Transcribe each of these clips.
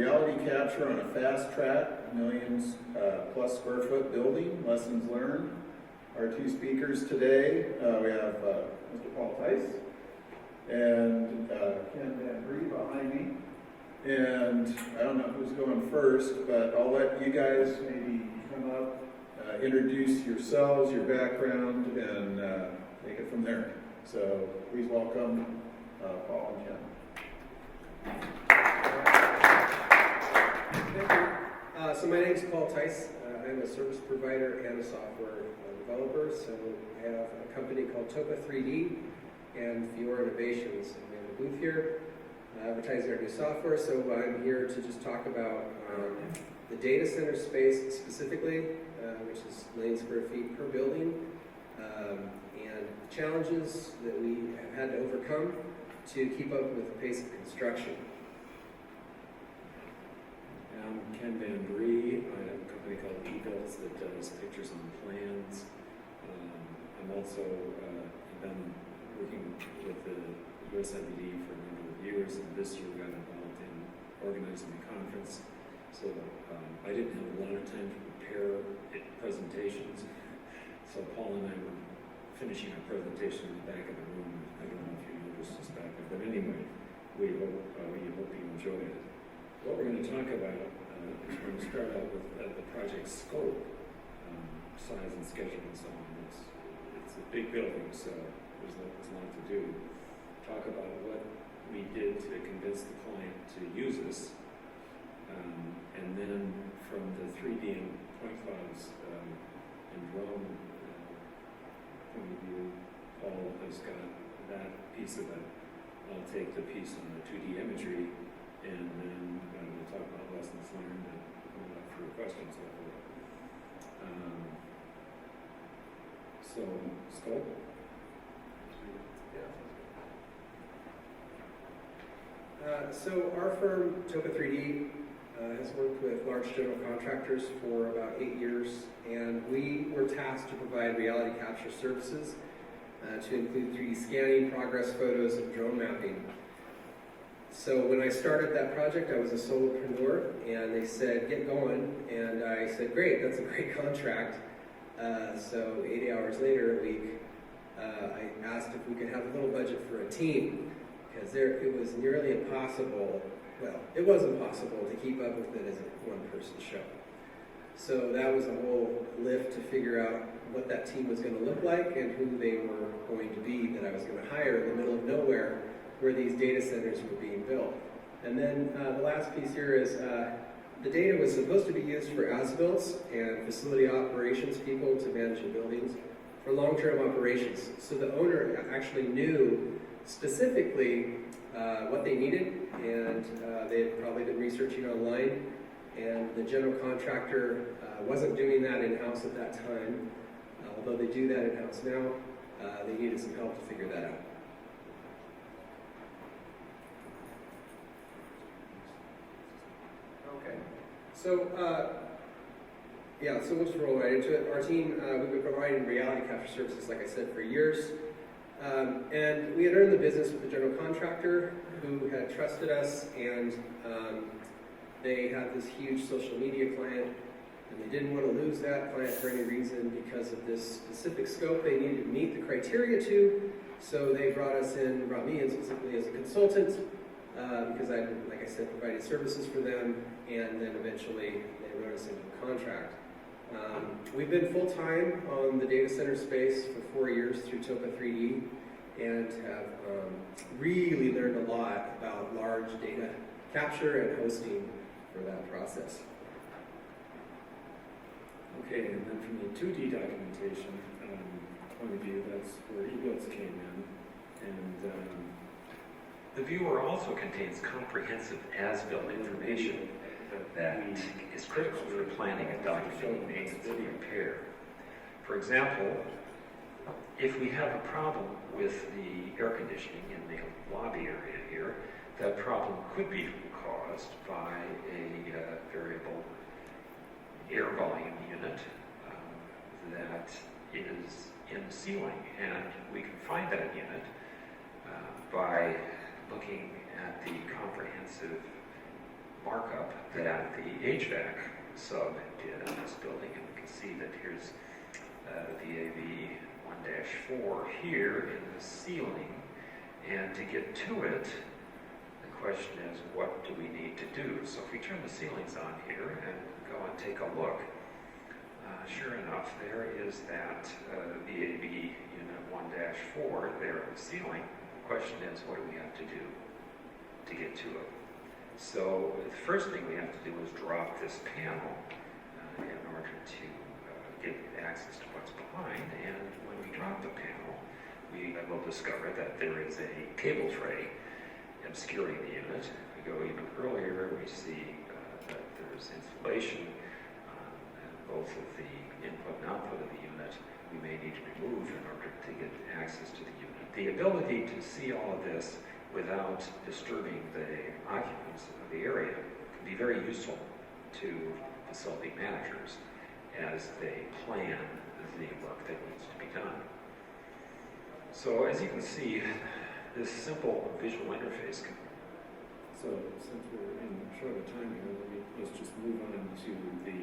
reality capture on a fast track, millions plus square foot building, lessons learned. Our two speakers today, we have Mr. Paul Tice and Ken VanBree behind me. And I don't know who's going first, but I'll let you guys maybe come up, introduce yourselves, your background, and take it from there. So please welcome Paul and Ken. Thank you. So my name is Paul Tice. I'm a service provider and a software developer. So I have a company called Topa 3D and Fiora Innovations. And we have a booth here advertising our new software. So I'm here to just talk about the data center space specifically, which is 1 million square feet per building, and challenges that we have had to overcome to keep up with the pace of construction. I'm Ken VanBree. I have a company called eBuilds that does pictures on plans. I'm also been working with the USIBD for a number of years, and this year got involved in organizing the conference. So I didn't have a lot of time to prepare presentations. So Paul and I were finishing our presentation in the back of the room. I don't know if you noticed this back there, but anyway, we hope you enjoy it. What we're going to talk about is we're going to start out with the project scope, size and schedule and so on. It's a big building, so there's a lot to do. Talk about what we did to convince the client to use us, and then from the 3D and point clouds and drone point of view, Paul has got that piece of it. I'll take the piece on the 2D imagery, and then we'll talk about lessons learned and open up for questions. So, scope? So our firm, Topa 3D, has worked with large general contractors for about 8 years, and we were tasked to provide reality capture services to include 3D scanning, progress photos, and drone mapping. So when I started that project, I was a solopreneur, and they said, get going, and I said, great, that's a great contract. So 80 hours later a week, I asked if we could have a little budget for a team, because it was nearly impossible, well, it was impossible to keep up with it as a one-person show. So that was a whole lift to figure out what that team was going to look like and who they were going to be that I was going to hire in the middle of nowhere where these data centers were being built. And then the last piece here is the data was supposed to be used for as-builts and facility operations people to manage the buildings for long-term operations. So the owner actually knew specifically what they needed, and they had probably been researching online, and the general contractor wasn't doing that in-house at that time. Although they do that in-house now, they needed some help to figure that out. Okay, so so we'll just roll right into it. Our team, we've been providing reality capture services, like I said, for years. And we had earned the business with the general contractor who had trusted us, and they had this huge social media client, and they didn't want to lose that client for any reason because of this specific scope they needed to meet the criteria to. So they brought me in specifically as a consultant, because I, like I said, provided services for them, and then eventually they wrote us into a contract. We've been full-time on the data center space for 4 years through Topa 3D, and have really learned a lot about large data capture and hosting for that process. Okay, and then from the 2D documentation point of view, that's where eBuilds came in, and the viewer also contains comprehensive as-built information that is critical for planning and documenting maintenance and repair. For example, if we have a problem with the air conditioning in the lobby area here, that problem could be caused by a variable air volume unit that is in the ceiling, and we can find that unit by looking at the comprehensive markup that the HVAC sub did on this building, and we can see that here's VAV 1-4 here in the ceiling, and to get to it, the question is, what do we need to do? So if we turn the ceilings on here and go and take a look, sure enough, there is that VAV unit 1-4 there in the ceiling. The question is, what do we have to do to get to it? So the first thing we have to do is drop this panel in order to get access to what's behind. And when we drop the panel, we will discover that there is a cable tray obscuring the unit. If we go even earlier, we see that there's insulation on both of the input and output of the unit. We may need to remove in order to get access to the unit. The ability to see all of this without disturbing the occupants of the area can be very useful to facility managers as they plan the work that needs to be done. So as you can see, this simple visual interface can... So since we're in short of time here, let's just move on to the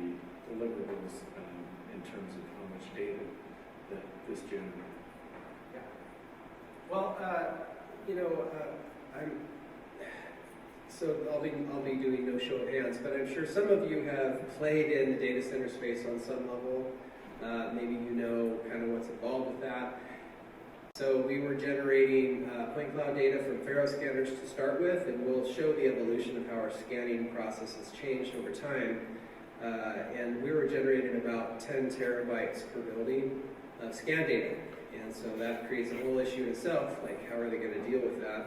deliverables in terms of how much data that this generates. Yeah. Well, I'll be doing no show of hands, but I'm sure some of you have played in the data center space on some level. Maybe you know kind of what's involved with that. So we were generating point cloud data from Faro scanners to start with, and we'll show the evolution of how our scanning process has changed over time. And we were generating about 10 terabytes per building of scan data. And so that creates a whole issue in itself, like how are they going to deal with that?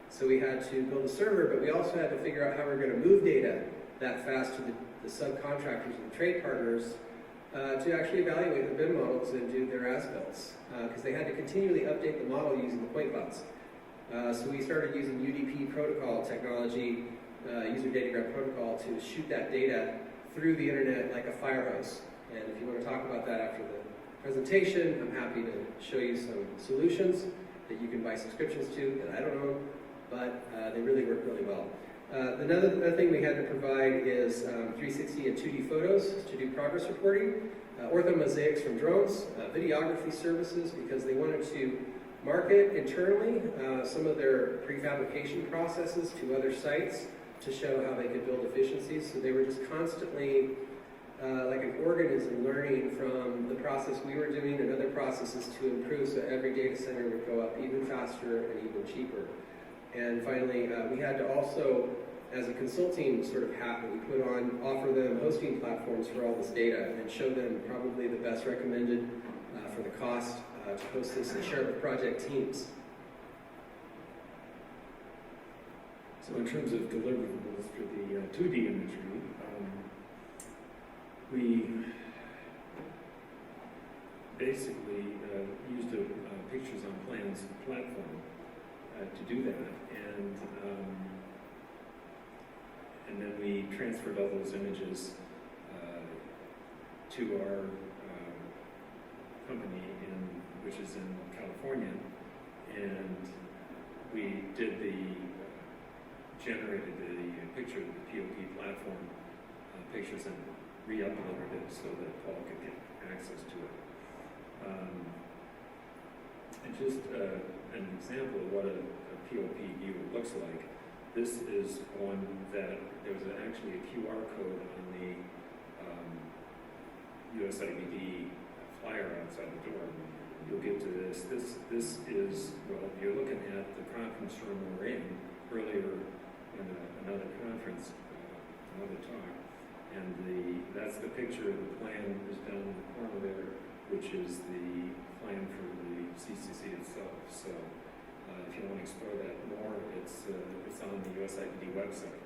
So we had to build a server, but we also had to figure out how we're going to move data that fast to the subcontractors and trade partners to actually evaluate the BIM models and do their as-builts, because they had to continually update the model using the point clouds. So we started using UDP protocol technology, user datagram protocol, to shoot that data through the internet like a fire hose. And if you want to talk about that after the presentation, I'm happy to show you some solutions that you can buy subscriptions to that I don't own, but they really work really well. Another thing we had to provide is 360 and 2D photos to do progress reporting, orthomosaics from drones, videography services, because they wanted to market internally some of their prefabrication processes to other sites to show how they could build efficiencies. So they were just constantly like an organism learning from the process we were doing and other processes to improve, so every data center would go up even faster and even cheaper. And finally, we had to also, as a consulting sort of hat that we put on, offer them hosting platforms for all this data and show them probably the best recommended for the cost to host this and share it with project teams. So in terms of deliverables for the 2D imagery, we basically used a pictures on plans platform to do that, and then we transferred all those images to our company which is in California, and we did generated the picture of the POP platform pictures and re-uploaded it so that Paul could get access to it. And just an example of what a POP view looks like. This is one that there was actually a QR code on the USIBD flyer outside the door. You'll get to this. This is, well, you're looking at the conference room we're in earlier in another conference, another talk. And that's the picture of the plan is down in the corner there, which is the plan for the CCC itself. So if you want to explore that more, it's on the USIBD website.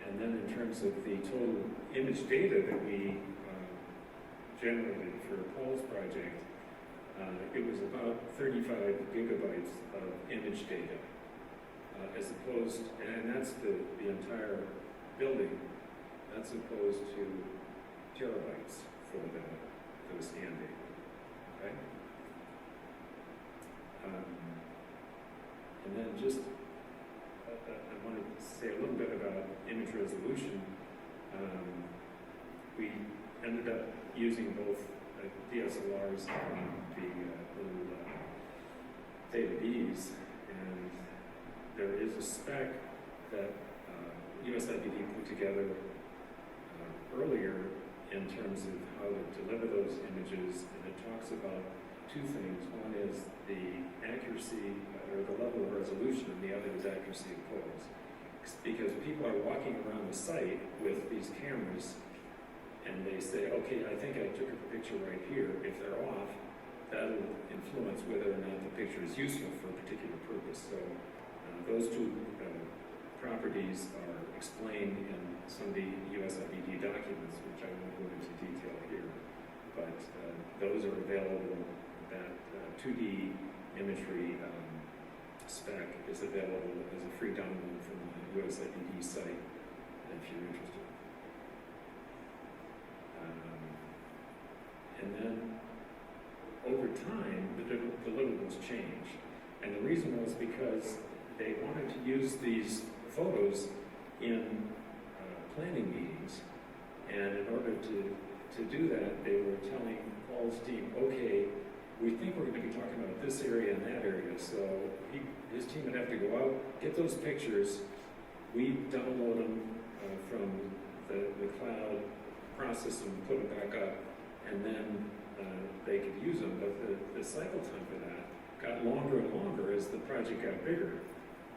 And then in terms of the total image data that we generated for Paul's project, it was about 35 gigabytes of image data, as opposed, and that's the entire building, that's opposed to terabytes for the scan data. Okay? And then just I wanted to resolution, we ended up using both DSLRs and the little Theta Bs, and there is a spec that USIBD put together earlier in terms of how to deliver those images, and it talks about two things. One is the accuracy or the level of resolution, and the other is accuracy of photos. Because people are walking around the site with these cameras and they say, okay, I think I took a picture right here. If they're off, that'll influence whether or not the picture is useful for a particular purpose. So those two properties are explained in some of the USIBD documents, which I won't go into detail here, but those are available. That 2D imagery spec is available as a free download from the USIBD site if you're interested. And then over time, the deliverables changed. And the reason was because they wanted to use these photos in planning meetings. And in order to do that, they were telling Paul's team, okay, we think we're going to be talking about this area and that area. So his team would have to go out, get those pictures. We download them from the cloud, process them, put them back up, and then they could use them. But the cycle time for that got longer and longer as the project got bigger.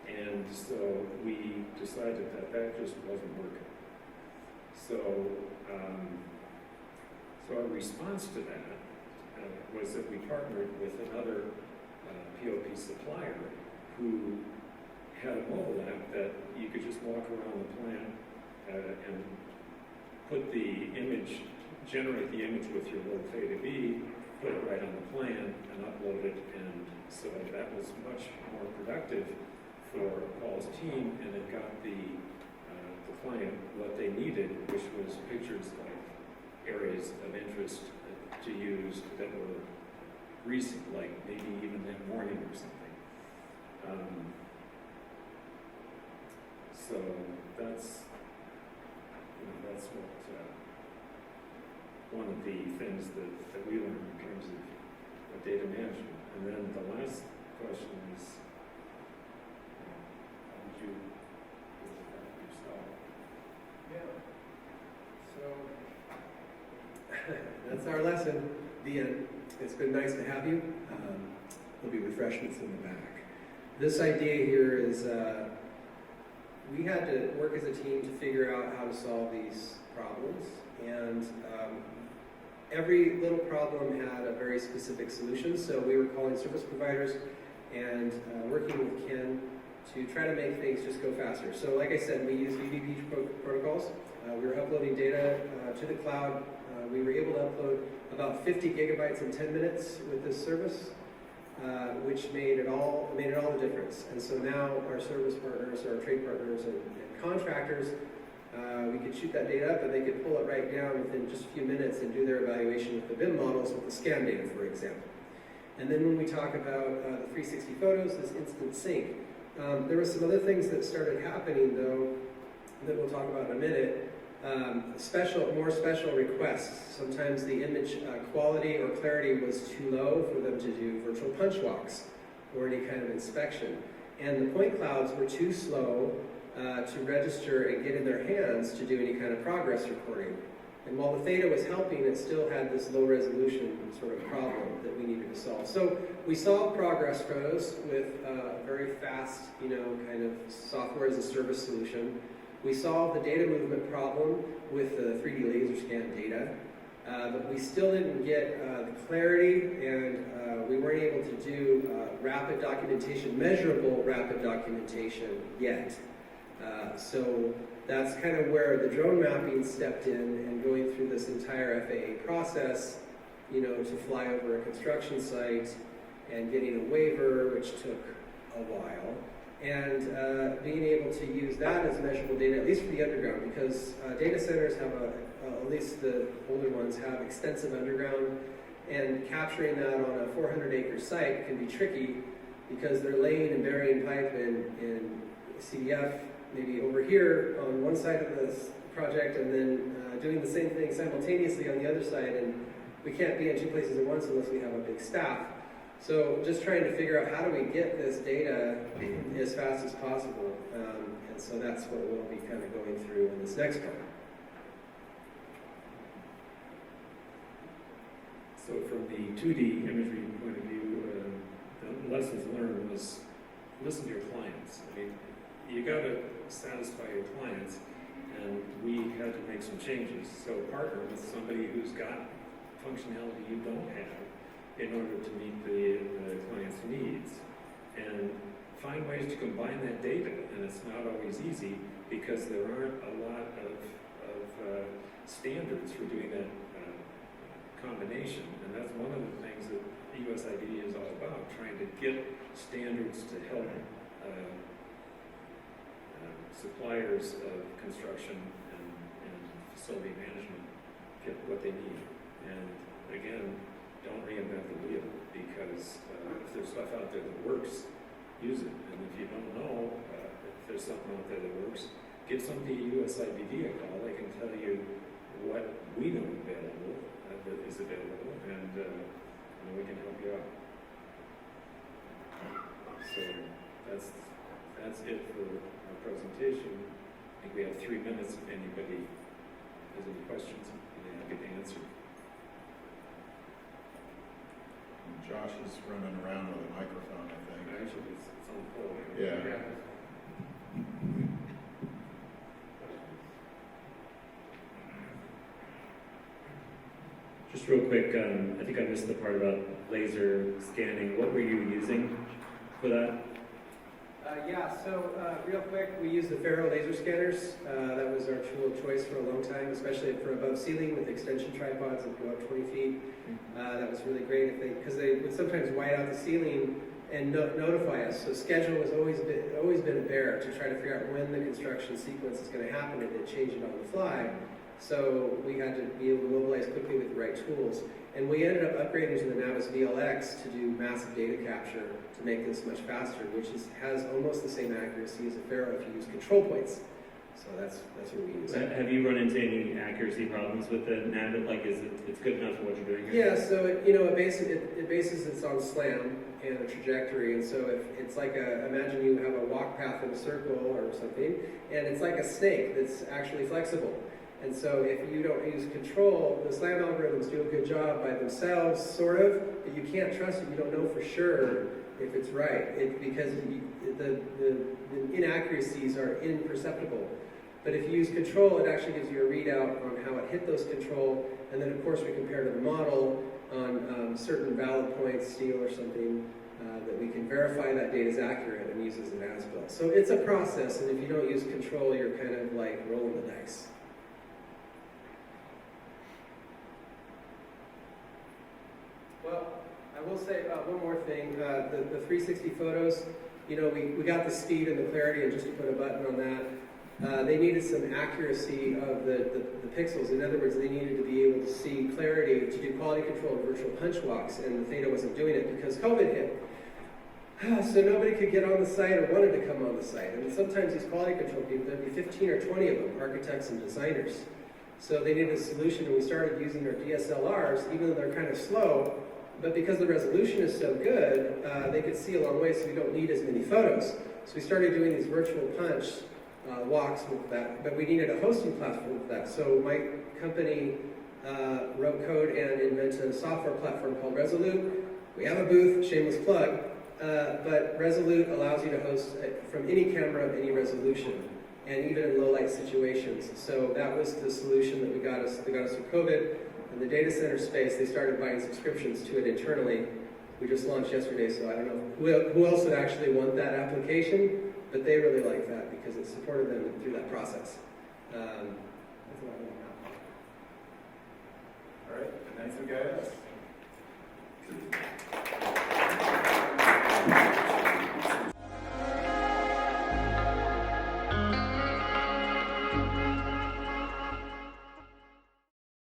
And so we decided that just wasn't working. So, so our response to that was that we partnered with another POP supplier who had a mobile app that you could just walk around the plant and put the image, generate the image with your little Theta B, put it right on the plan and upload it. And so that was much more productive for Paul's team, and it got the client what they needed, which was pictures of areas of interest to use that were recent, like maybe even that morning or something. So that's what one of the things that we learned in terms of data management. And then the last question is, how would you do that yourself? Yeah. So that's our lesson. The end. It's been nice to have you. There'll be refreshments in the back. This idea here is we had to work as a team to figure out how to solve these problems, and every little problem had a very specific solution. So we were calling service providers and working with Ken to try to make things just go faster. So like I said, we use UDP protocols. We were uploading data to the cloud. We were able to upload about 50 gigabytes in 10 minutes with this service, which made it all the difference. And so now our service partners, our trade partners and contractors, we could shoot that data up and they could pull it right down within just a few minutes and do their evaluation with the BIM models with the scan data, for example. And then when we talk about the 360 photos, this instant sync, there were some other things that started happening though that we'll talk about in a minute. More special requests. Sometimes the image quality or clarity was too low for them to do virtual punch walks or any kind of inspection. And the point clouds were too slow to register and get in their hands to do any kind of progress recording. And while the Theta was helping, it still had this low resolution sort of problem that we needed to solve. So we solved progress photos with a very fast, kind of software as a service solution. We solved the data movement problem with the 3D laser scan data, but we still didn't get the clarity, and we weren't able to do rapid documentation, measurable rapid documentation yet. So that's kind of where the drone mapping stepped in, and going through this entire FAA process, to fly over a construction site and getting a waiver, which took a while. And being able to use that as measurable data, at least for the underground, because data centers have at least the older ones have extensive underground, and capturing that on a 400-acre site can be tricky because they're laying and burying pipe in CDF maybe over here on one side of this project and then doing the same thing simultaneously on the other side, and we can't be in two places at once unless we have a big staff. So just trying to figure out how do we get this data as fast as possible, and so that's what we'll be kind of going through in this next part. So from the 2D imagery point of view, the lessons learned was listen to your clients. I mean, you got to satisfy your clients, and we had to make some changes. So partner with somebody who's got functionality you don't have in order to meet the client's needs, and find ways to combine that data. And it's not always easy because there aren't a lot of standards for doing that combination, and that's one of the things that USIBD is all about, trying to get standards to help suppliers of construction and facility management get what they need. And again, don't reinvent the wheel, because if there's stuff out there that works, use it. And if you don't know if there's something out there that works, give somebody at USIBD a call. They can tell you what we know available, that is available, and we can help you out. So that's it for our presentation. I think we have 3 minutes if anybody has any questions. I'm happy to answer. Josh is running around with a microphone, I think. Actually, it's on the pole. Yeah. Just real quick, I think I missed the part about laser scanning. What were you using for that? Real quick, we use the Faro laser scanners. That was our tool of choice for a long time, especially for above ceiling with extension tripods that go up 20 feet. That was really great because they would sometimes white out the ceiling and notify us. So schedule has always been a bear to try to figure out when the construction sequence is going to happen, and then change it on the fly. So we had to be able to mobilize quickly with the right tools. And we ended up upgrading to the Navis VLX to do massive data capture to make this much faster, which has almost the same accuracy as a Faro if you use control points. So that's what we use. Have you run into any accuracy problems with the Navis? Like, it's good enough for what you're doing here? Yeah, so it bases it's on slam and a trajectory, and so if it's like imagine you have a walk path in a circle or something, and it's like a snake that's actually flexible. And so if you don't use control, the SLAM algorithms do a good job by themselves, sort of, but you can't trust it. You don't know for sure if it's right, because the inaccuracies are imperceptible. But if you use control, it actually gives you a readout on how it hit those control, and then of course we compare to the model on certain valid points, steel or something, that we can verify that data is accurate and use as an as-built. So it's a process, and if you don't use control, you're kind of like rolling the dice. Well, I will say one more thing. The 360 photos, we got the speed and the clarity, and just to put a button on that, they needed some accuracy of the pixels. In other words, they needed to be able to see clarity to do quality control of virtual punch walks, and the Theta wasn't doing it because COVID hit. So nobody could get on the site or wanted to come on the site. And sometimes these quality control people, there'd be 15 or 20 of them, architects and designers. So they needed a solution, and we started using our DSLRs, even though they're kind of slow. But because the resolution is so good, they could see a long way, so we don't need as many photos. So we started doing these virtual punch walks with that, but we needed a hosting platform for that. So my company wrote code and invented a software platform called Resolute. We have a booth, shameless plug, but Resolute allows you to host from any camera of any resolution, and even in low light situations. So that was the solution that got us through COVID. In the data center space, they started buying subscriptions to it internally. We just launched yesterday, so I don't know who else would actually want that application, but they really like that because it supported them through that process. That's what I want All right, thanks, guys.